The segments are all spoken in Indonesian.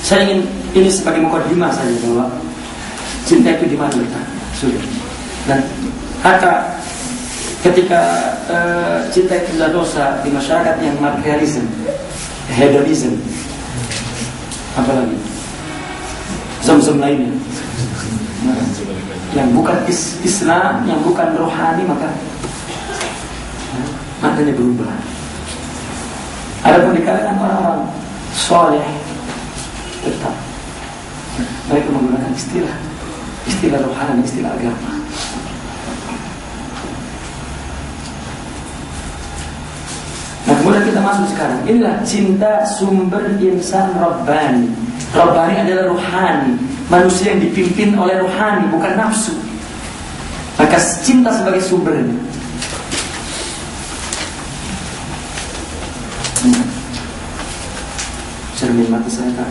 Saya ingin ini sebagai mukadimah saja bahwa cinta itu di mana kita sudah. Dan kata ketika cinta itu adalah dosa di masyarakat yang materialism, hedonism, apalagi zam-zam lainnya, yang bukan Islam, yang bukan rohani, maka maknanya berubah. Adapun di kalangan orang-orang soleh tetap mereka menggunakan istilah rohani, istilah agama. Nah, kemudian kita masuk sekarang. Inilah cinta sumber insan Rabbani. Rabbani adalah rohani, manusia yang dipimpin oleh rohani, bukan nafsu. Maka cinta sebagai sumbernya. Cermin mata saya kan.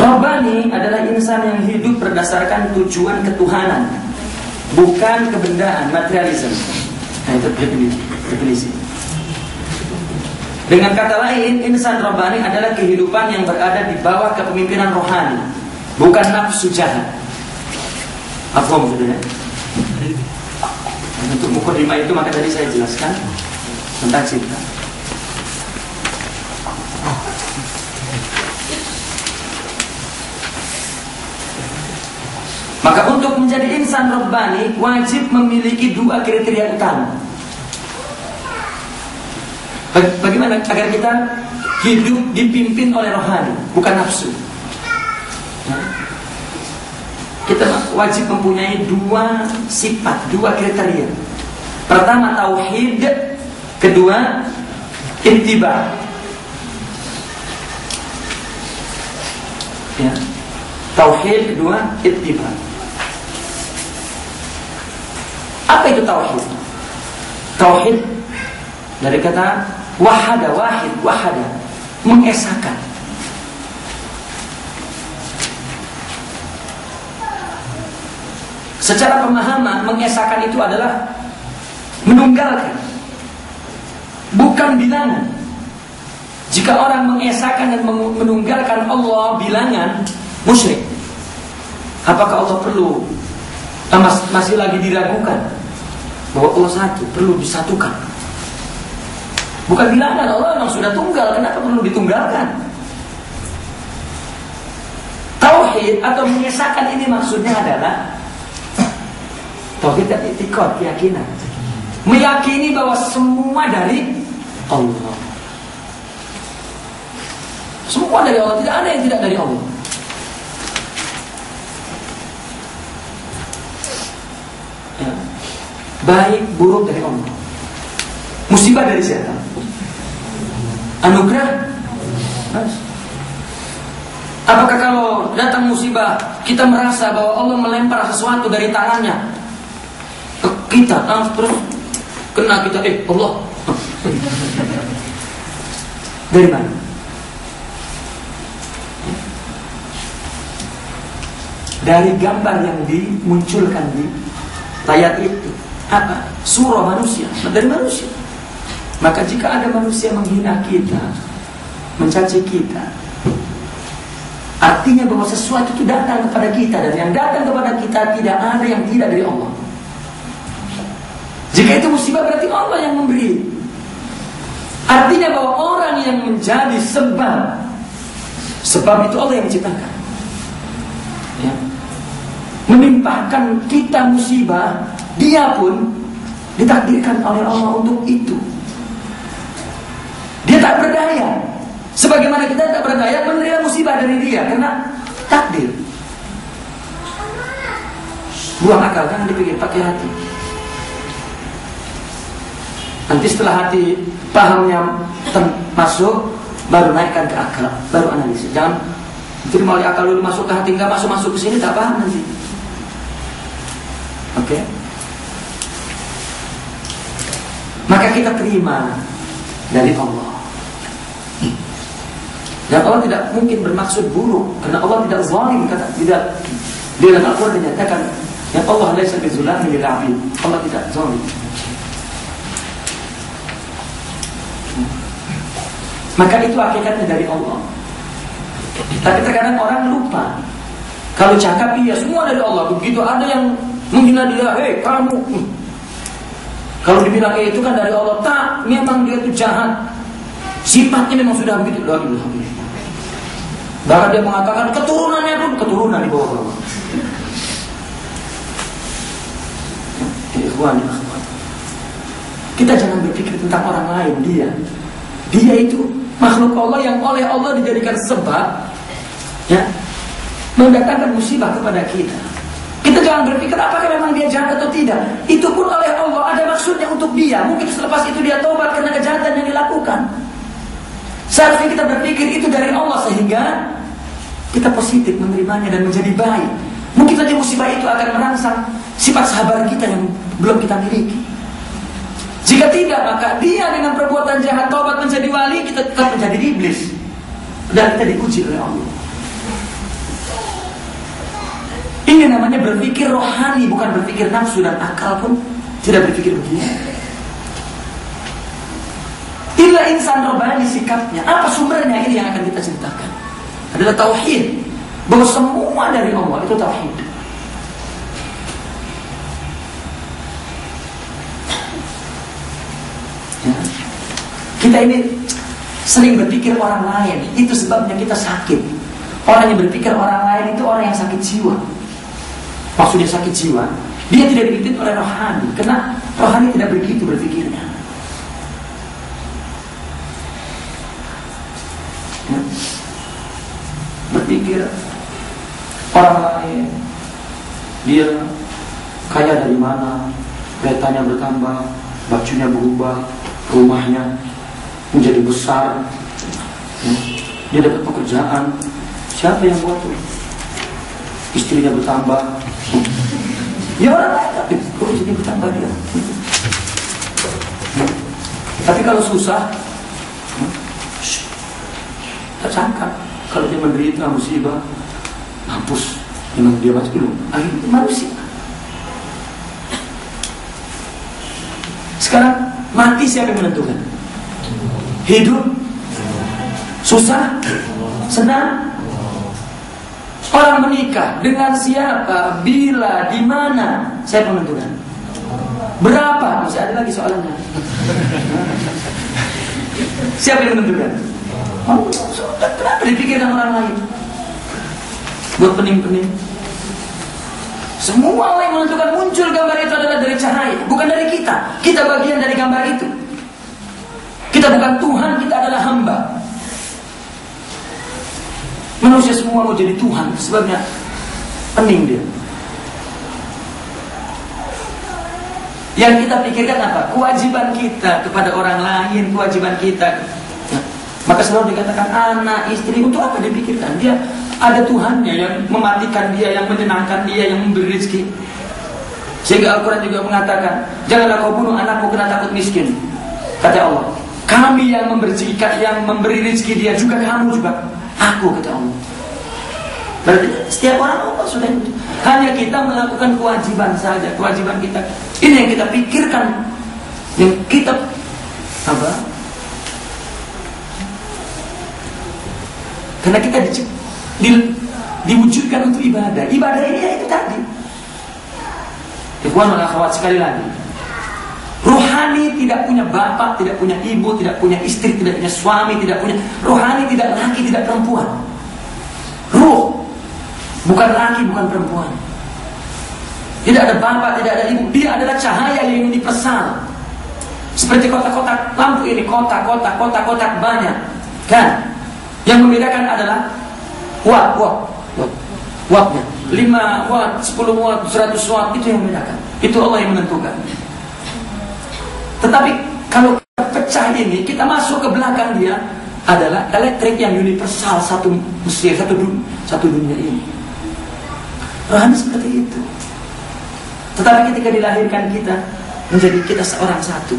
Rabbani adalah insan yang hidup berdasarkan tujuan ketuhanan, bukan kebendaan, materialisme. Nah, itu definisi. Dengan kata lain, insan Rabbani adalah kehidupan yang berada di bawah kepemimpinan rohani, bukan nafsu jahat. Apa maksudnya? Untuk mukadimah itu maka tadi saya jelaskan tentang cinta. Maka untuk menjadi insan Rabbani wajib memiliki dua kriteria utama. Bagaimana agar kita hidup dipimpin oleh rohani, bukan nafsu? Kita wajib mempunyai dua sifat, dua kriteria. Pertama tauhid, kedua ittiba. Ya. Tauhid, kedua ittiba. Apa itu tauhid? Tauhid dari kata wahada, wahada, mengesahkan. Secara pemahaman, mengesahkan itu adalah menunggalkan, bukan bilangan. Jika orang mengesahkan dan menunggalkan Allah bilangan, musyrik. Apakah Allah perlu masih lagi diragukan bahwa Allah satu, perlu disatukan? Bukan bilangan, Allah memang sudah tunggal, kenapa perlu ditunggalkan? Tauhid atau mengesahkan ini maksudnya adalah tauhid dan i'tiqad, keyakinan. Meyakini bahwa semua dari Allah. Semua dari Allah, tidak ada yang tidak dari Allah. Ya. Baik buruk dari Allah. Musibah dari siapa? Anugerah. Apakah kalau datang musibah kita merasa bahwa Allah melempar sesuatu dari tangannya ke kita, terus kena kita, Allah dari mana? Dari gambar yang dimunculkan di layar itu. Apa? Surah manusia, dari manusia. Maka jika ada manusia menghina kita, mencaci kita, artinya bahwa sesuatu itu datang kepada kita, dan yang datang kepada kita tidak ada yang tidak dari Allah. Jika itu musibah berarti Allah yang memberi. Artinya bahwa orang yang menjadi sebab itu Allah yang menciptakan. Ya. Menimpahkan kita musibah, dia pun ditakdirkan oleh Allah untuk itu. Dia tak berdaya, sebagaimana kita tak berdaya menerima musibah dari dia karena takdir. Buang akal, kan dipikir, pakai hati. Nanti setelah hati pahamnya masuk, baru naikkan ke akal, baru analisis. Jangan Jadi melalui akal dulu masuk ke hati, nggak masuk ke sini, tak paham nanti. Oke? Maka kita terima dari Allah. Dan Allah tidak mungkin bermaksud buruk, karena Allah tidak zalim, tidak. Di dalam Al-Quran dinyatakan, ya Allah laisa bizulamin lil 'abid. Allah tidak zalim. Maka itu hakikatnya dari Allah. Tapi terkadang orang lupa. Kalau cakap iya semua dari Allah. Begitu ada yang menghina dia, hei kamu. Kalau dibilang itu kan dari Allah, tak, memang dia itu jahat. Sifatnya memang sudah begitu. Bahkan dia mengatakan keturunannya pun keturunan di bawah Allah. Kita jangan berpikir tentang orang lain. Dia itu makhluk Allah yang oleh Allah dijadikan sebab, ya, mendatangkan musibah kepada kita. Kita jangan berpikir apakah memang dia jahat atau tidak. Itu pun oleh Allah ada maksudnya untuk dia. Mungkin selepas itu dia taubat karena kejahatan yang dilakukan. Seharusnya kita berpikir itu dari Allah sehingga kita positif menerimanya dan menjadi baik. Mungkin saja musibah itu akan merangsang sifat sabar kita yang belum kita miliki. Jika tidak, maka dia dengan perbuatan jahat taubat menjadi wali, kita tetap menjadi iblis. Dan kita diuji oleh Allah. Ini namanya berpikir rohani, bukan berpikir nafsu, dan akal pun tidak berpikir begini. Inilah insan rohani sikapnya. Apa sumbernya? Ini yang akan kita ceritakan. Adalah tauhid. Bahwa semua dari Allah itu tauhid. Ya. Kita ini sering berpikir orang lain. Itu sebabnya kita sakit. Orang yang berpikir orang lain itu orang yang sakit jiwa. Maksudnya sakit jiwa, dia tidak dipimpin oleh rohani. Karena rohani tidak begitu berpikirnya. Ya. Berpikir orang lain, dia kaya dari mana, keretanya bertambah, bajunya berubah, rumahnya menjadi besar, ya. Dia dapat pekerjaan. Siapa yang buat itu? Istrinya bertambah. Ya orang lain, tapi kok jadi bertambah dia? Tapi kalau susah, tak sangka kalau dia menderita musibah, hapus. Memang dia masih dulu. Akhirnya manusia. Sekarang mati siapa yang menentukan? Hidup, susah, senang. Orang menikah dengan siapa, bila, di mana, siapa menentukan? Berapa? Masih ada lagi soalannya. Siapa yang menentukan? Oh, kenapa dipikirkan orang lain? Buat pening-pening. Semua orang yang menentukan muncul gambar itu adalah dari cahaya, bukan dari kita. Kita bagian dari gambar itu. Kita bukan Tuhan, kita adalah hamba. Manusia semua mau jadi Tuhan, sebabnya pening dia. Yang kita pikirkan apa? Kewajiban kita kepada orang lain, kewajiban kita. Nah, maka selalu dikatakan anak, istri, untuk apa dipikirkan? Dia ada Tuhannya yang mematikan dia, yang menyenangkan dia, yang memberi rezeki. Sehingga Al-Quran juga mengatakan, janganlah kau bunuh anakmu karena takut miskin. Kata Allah, kami yang memberi rezeki dia, juga kamu juga. Aku, kata Allah. Berarti setiap orang Allah sudah itu. Hanya kita melakukan kewajiban saja. Kewajiban kita. Ini yang kita pikirkan. Yang kita apa? Karena kita diwujudkan untuk ibadah. Ibadah ini ya itu tadi. Ikhwan wal akhwat, sekali lagi. Rohani tidak punya bapak, tidak punya ibu, tidak punya istri, tidak punya suami, tidak punya. Rohani tidak laki, tidak perempuan. Ruh, bukan laki, bukan perempuan. Tidak ada bapak, tidak ada ibu. Dia adalah cahaya yang universal. Seperti kotak-kotak lampu ini, kotak banyak, kan? Yang membedakan adalah wattnya. 5 watt, 10 watt, 100 watt, itu yang membedakan. Itu Allah yang menentukan. Tetapi kalau kita pecah ini, kita masuk ke belakang dia, adalah elektrik yang universal, satu Mesir, satu dunia ini. Rohani seperti itu. Tetapi ketika dilahirkan kita menjadi kita seorang satu,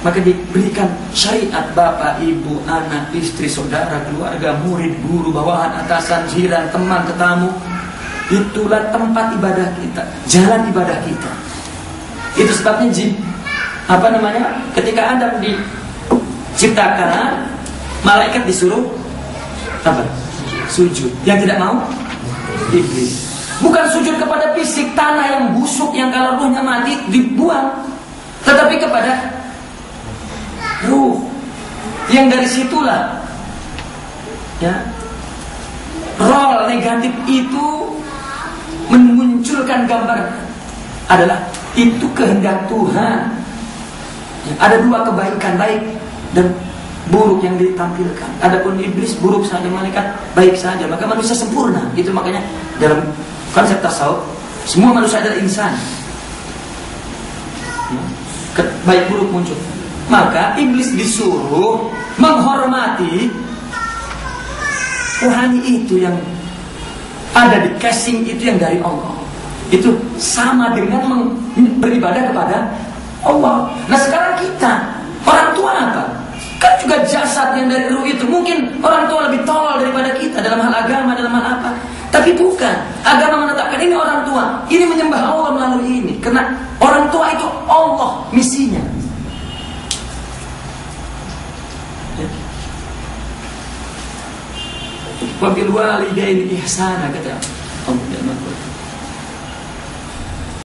maka diberikan syariat bapak, ibu, anak, istri, saudara, keluarga, murid, guru, bawahan, atasan, jiran, teman, tetamu. Itulah tempat ibadah kita, jalan ibadah kita. Itu sebabnya ketika Adam diciptakan, malaikat disuruh apa? Sujud. Yang tidak mau? Iblis. Bukan sujud kepada fisik tanah yang busuk yang kalau ruhnya mati dibuang, tetapi kepada ruh. Yang dari situlah ya, role negatif itu memunculkan gambar adalah itu kehendak Tuhan. Ya, ada dua kebaikan, baik dan buruk yang ditampilkan. Adapun iblis buruk saja, malaikat baik saja. Maka manusia sempurna. Itu makanya dalam konsep tasawuf semua manusia adalah insan. Baik buruk muncul. Maka iblis disuruh menghormati rohani itu yang ada di casing itu yang dari Allah. Itu sama dengan beribadah kepada Allah. Nah sekarang kita, orang tua apa? Kan juga jasad yang dari ruh itu. Mungkin orang tua lebih tolol daripada kita dalam hal agama, dalam hal apa. Tapi bukan. Agama menetapkan ini orang tua, ini menyembah Allah melalui ini. Karena orang tua itu Allah misinya. Wa bil walidaini ihsana, kata Allah.